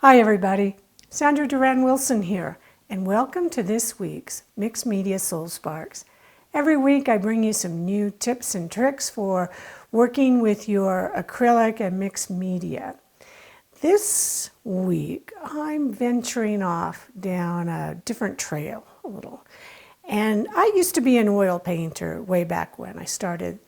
Hi everybody, Sandra Duran Wilson here, and welcome to this week's Mixed Media Soul Sparks. Every week I bring you some new tips and tricks for working with your acrylic and mixed media. This week I'm venturing off down a different trail a little. And I used to be an oil painter way back when. I started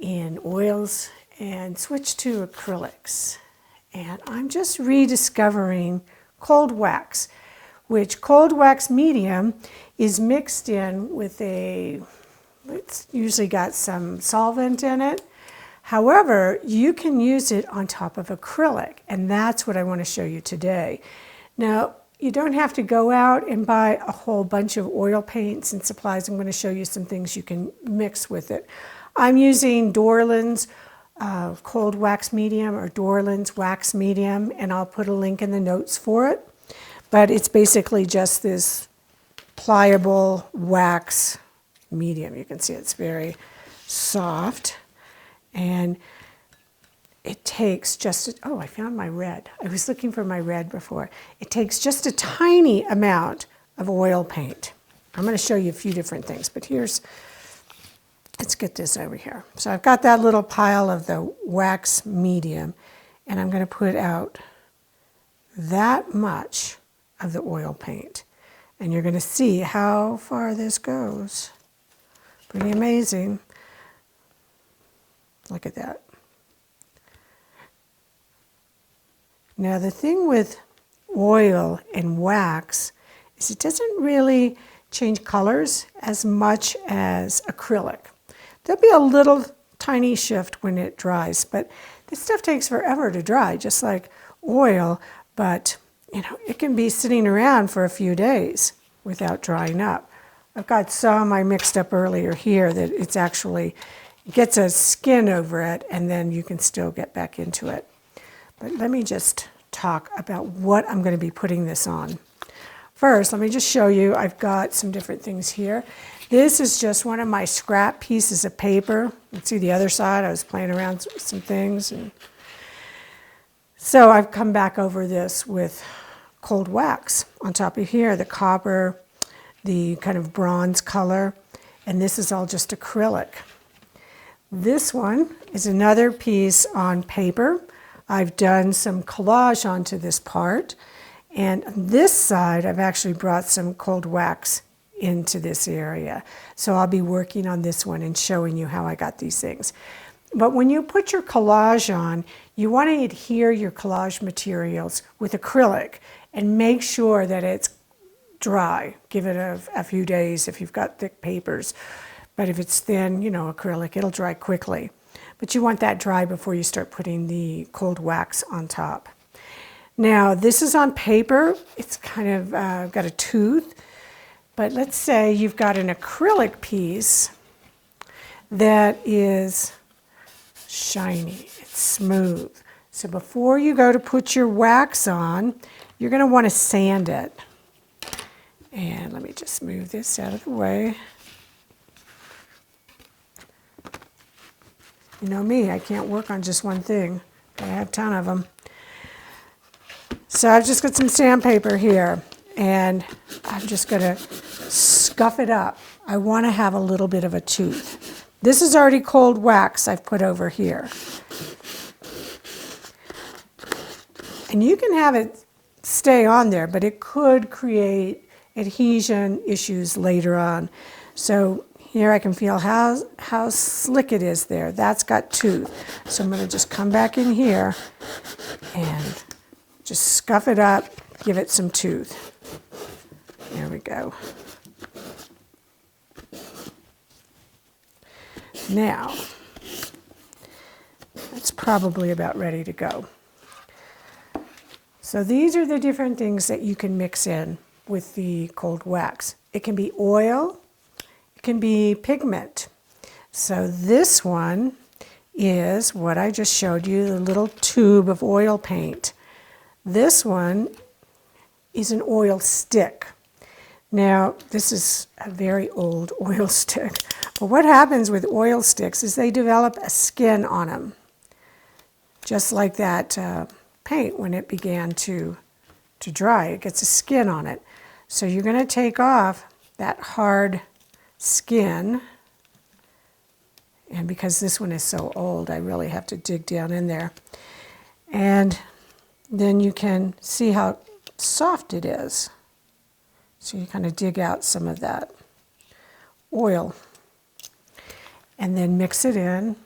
in oils and switched to acrylics. And I'm just rediscovering cold wax, which cold wax medium is mixed in with it's usually got some solvent in it. However, you can use it on top of acrylic, and that's what I want to show you today. Now, you don't have to go out and buy a whole bunch of oil paints and supplies. I'm going to show you some things you can mix with it. I'm using Dorland's cold wax medium or Dorland's wax medium, and I'll put a link in the notes for it. But it's basically just this pliable wax medium. You can see it's very soft, and it takes just, oh, I found my red. I was looking for my red before. It takes just a tiny amount of oil paint. I'm going to show you a few different things, but let's get this over here. So I've got that little pile of the wax medium, and I'm going to put out that much of the oil paint. And you're going to see how far this goes. Pretty amazing. Look at that. Now the thing with oil and wax is it doesn't really change colors as much as acrylic. There'll be a little tiny shift when it dries, but this stuff takes forever to dry, just like oil, but it can be sitting around for a few days without drying up. I've got some I mixed up earlier here that it gets a skin over it, and then you can still get back into it. But let me just talk about what I'm going to be putting this on. First, let me just show you, I've got some different things here. This is just one of my scrap pieces of paper. You can see the other side. I was playing around with some things. So I've come back over this with cold wax on top of here, the copper, the kind of bronze color, and this is all just acrylic. This one is another piece on paper. I've done some collage onto this part, and on this side I've actually brought some cold wax into this area. So I'll be working on this one and showing you how I got these things. But when you put your collage on, you want to adhere your collage materials with acrylic and make sure that it's dry. Give it a few days if you've got thick papers. But if it's thin, acrylic, it'll dry quickly. But you want that dry before you start putting the cold wax on top. Now, this is on paper. It's kind of got a tooth. But let's say you've got an acrylic piece that is shiny, it's smooth. So before you go to put your wax on, you're going to want to sand it. And let me just move this out of the way. You know me, I can't work on just one thing. I have a ton of them. So I've just got some sandpaper here, and I'm just going to scuff it up. I want to have a little bit of a tooth. This is already cold wax I've put over here. And you can have it stay on there, but it could create adhesion issues later on. So here I can feel how slick it is there. That's got tooth. So I'm going to just come back in here and just scuff it up, give it some tooth. There we go. Now, that's probably about ready to go. So these are the different things that you can mix in with the cold wax. It can be oil, it can be pigment. So this one is what I just showed you, the little tube of oil paint. This one is an oil stick. Now, this is a very old oil stick, but what happens with oil sticks is they develop a skin on them, just like that paint when it began to to dry. It gets a skin on it. So you're going to take off that hard skin. And because this one is so old, I really have to dig down in there. And then you can see how soft it is. So you kind of dig out some of that oil and then mix it in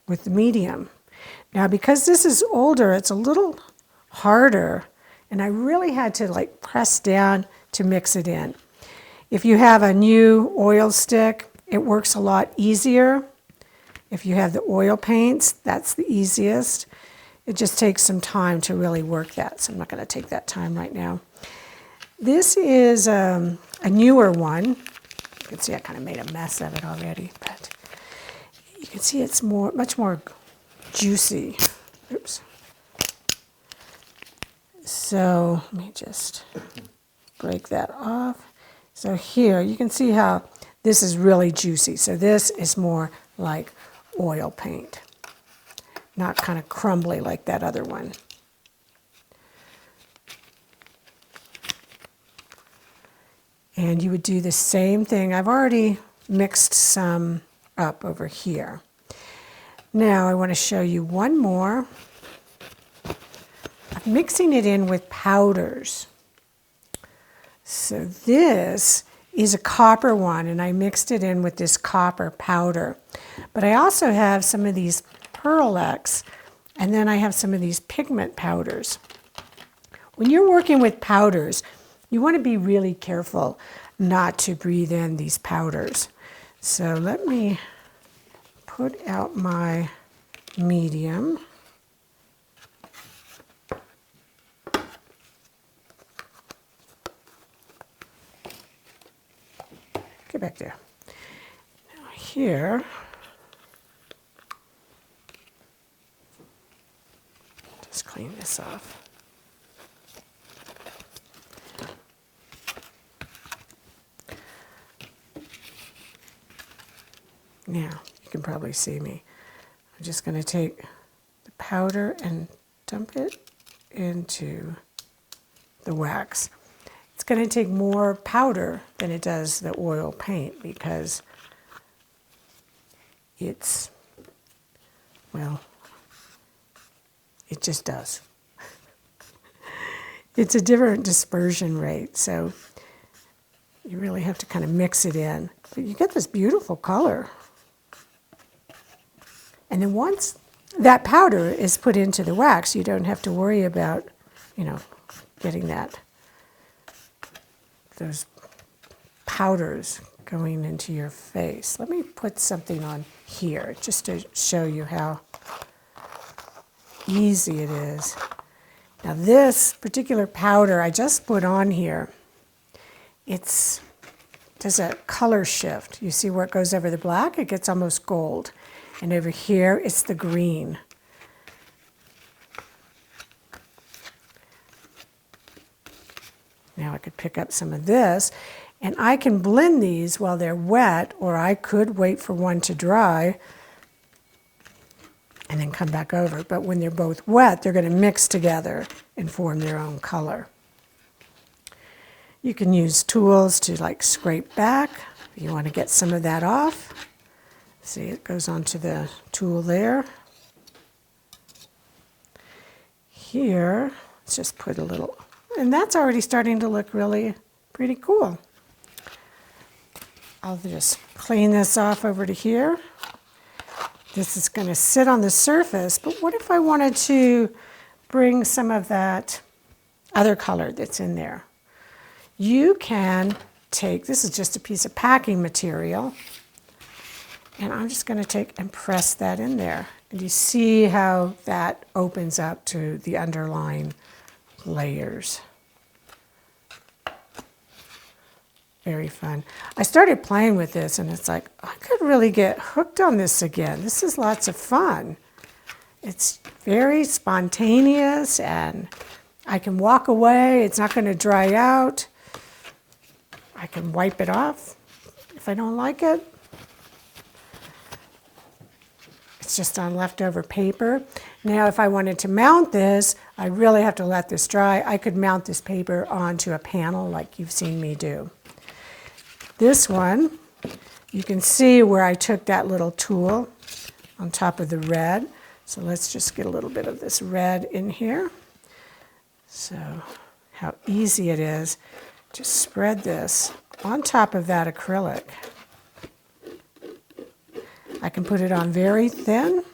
with the medium. Now, because this is older, it's a little harder, and I really had to like press down to mix it in. If you have a new oil stick, it works a lot easier. If you have the oil paints, that's the easiest. It just takes some time to really work that, so I'm not going to take that time right now. This is a newer one. You can see I kind of made a mess of it already, but you can see it's much more juicy. Oops. So let me just break that off. So here you can see how this is really juicy. So this is more like oil paint, not kind of crumbly like that other one. And you would do the same thing. I've already mixed some up over here. Now I want to show you one more. I'm mixing it in with powders. So this is a copper one, and I mixed it in with this copper powder. But I also have some of these Pearl-X, and then I have some of these pigment powders. When you're working with powders, you want to be really careful not to breathe in these powders. So let me put out my medium. Get back there. Now here, just clean this off. Now, you can probably see me. I'm just going to take the powder and dump it into the wax. It's going to take more powder than it does the oil paint because it's, well, it just does. It's a different dispersion rate, so you really have to kind of mix it in. But you get this beautiful color. And then once that powder is put into the wax, you don't have to worry about, getting those powders going into your face. Let me put something on here just to show you how easy it is. Now this particular powder I just put on here, does a color shift. You see where it goes over the black? It gets almost gold. And over here, it's the green. Now I could pick up some of this, and I can blend these while they're wet, or I could wait for one to dry and then come back over. But when they're both wet, they're going to mix together and form their own color. You can use tools to like scrape back. You want to get some of that off. See, it goes onto the tool there. Here, let's just put a little, and that's already starting to look really pretty cool. I'll just clean this off over to here. This is going to sit on the surface, but what if I wanted to bring some of that other color that's in there? You can take, this is just a piece of packing material, and I'm just going to take and press that in there. And you see how that opens up to the underlying layers. Very fun. I started playing with this and it's like, I could really get hooked on this again. This is lots of fun. It's very spontaneous and I can walk away. It's not going to dry out. I can wipe it off if I don't like it. It's just on leftover paper. Now if I wanted to mount this, I really have to let this dry. I could mount this paper onto a panel like you've seen me do. This one, you can see where I took that little tool on top of the red. So let's just get a little bit of this red in here. So how easy it is to spread this on top of that acrylic. I can put it on very thin,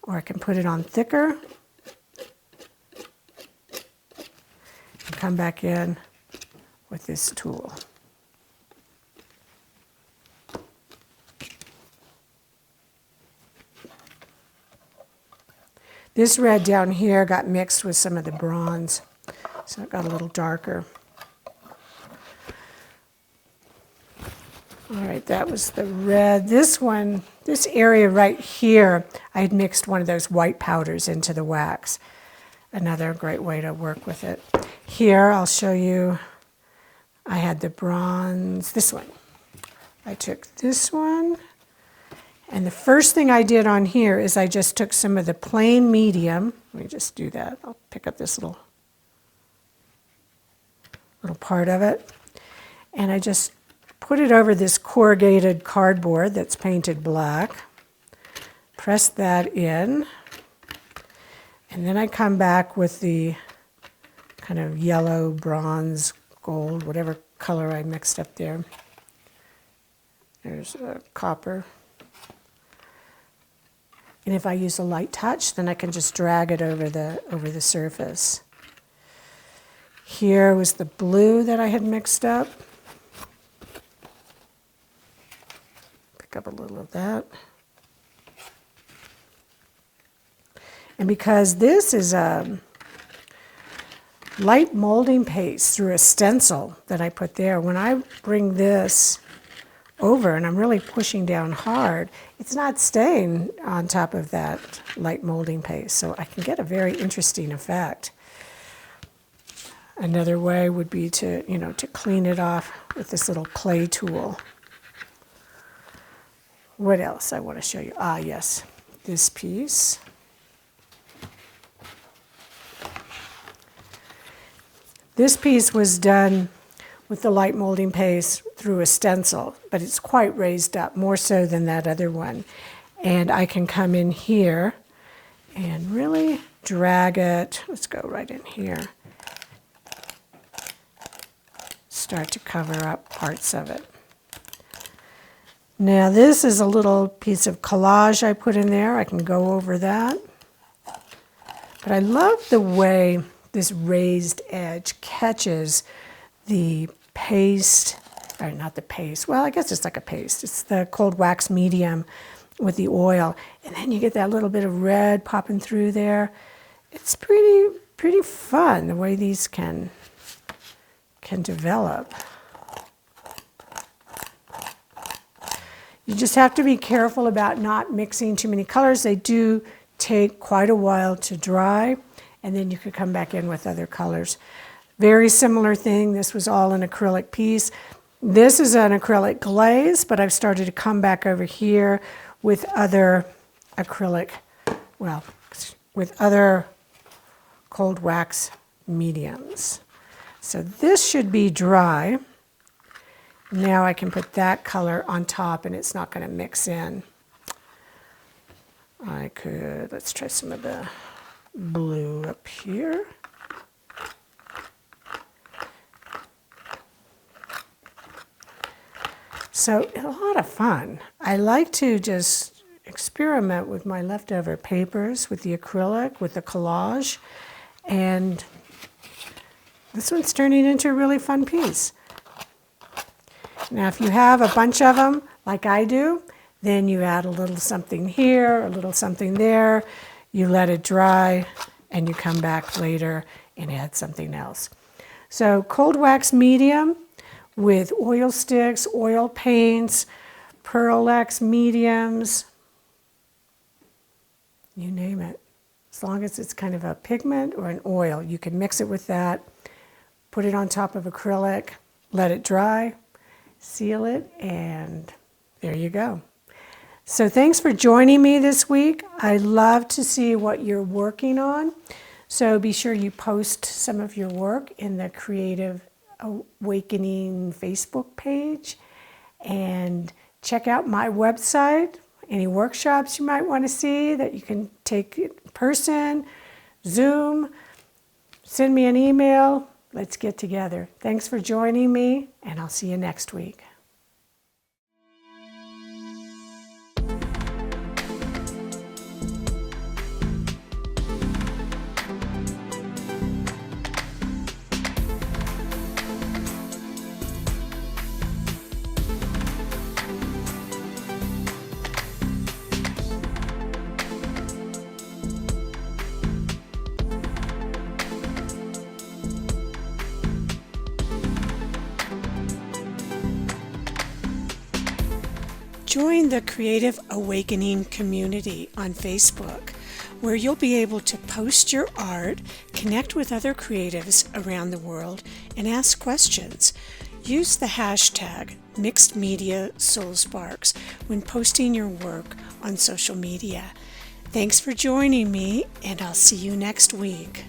or I can put it on thicker. And come back in with this tool. This red down here got mixed with some of the bronze, so it got a little darker. All right, that was the red. This one, this area right here, I had mixed one of those white powders into the wax. Another great way to work with it. Here, I'll show you, I had the bronze, this one. I took this one, and the first thing I did on here is I just took some of the plain medium. Let me just do that. I'll pick up this little part of it, and I just put it over this corrugated cardboard that's painted black. Press that in, and then I come back with the kind of yellow, bronze, gold, whatever color I mixed up there. There's a copper. And if I use a light touch, then I can just drag it over the surface. Here was the blue that I had mixed up. Pick up a little of that. And because this is a light molding paste through a stencil that I put there, when I bring this over and I'm really pushing down hard, it's not staying on top of that light molding paste, so I can get a very interesting effect. Another way would be to, to clean it off with this little clay tool. What else I want to show you? Ah, yes, this piece. This piece was done with the light molding paste through a stencil, but it's quite raised up, more so than that other one. And I can come in here and really drag it. Let's go right in here. Start to cover up parts of it. Now this is a little piece of collage I put in there. I can go over that. But I love the way this raised edge catches the paste, or not the paste, well, I guess it's like a paste. It's the cold wax medium with the oil. And then you get that little bit of red popping through there. It's pretty fun the way these can develop. You just have to be careful about not mixing too many colors. They do take quite a while to dry, and then you could come back in with other colors. Very similar thing, this was all an acrylic piece. This is an acrylic glaze, but I've started to come back over here with other acrylic, well, with other cold wax mediums. So this should be dry. Now I can put that color on top and it's not going to mix in. I could, let's try some of the blue up here. So a lot of fun. I like to just experiment with my leftover papers, with the acrylic, with the collage, and this one's turning into a really fun piece. Now if you have a bunch of them, like I do, then you add a little something here, a little something there, you let it dry, and you come back later and add something else. So cold wax medium with oil sticks, oil paints, Pearl-Ex mediums, you name it. As long as it's kind of a pigment or an oil, you can mix it with that, put it on top of acrylic, let it dry, seal it, and there you go. So thanks for joining me this week. I love to see what you're working on. So be sure you post some of your work in the Creative Awakening Facebook page. And check out my website, any workshops you might want to see that you can take in person, Zoom, send me an email. Let's get together. Thanks for joining me, and I'll see you next week. Join the Creative Awakening community on Facebook, where you'll be able to post your art, connect with other creatives around the world, and ask questions. Use the hashtag #MixedMediaSoulSparks when posting your work on social media. Thanks for joining me, and I'll see you next week.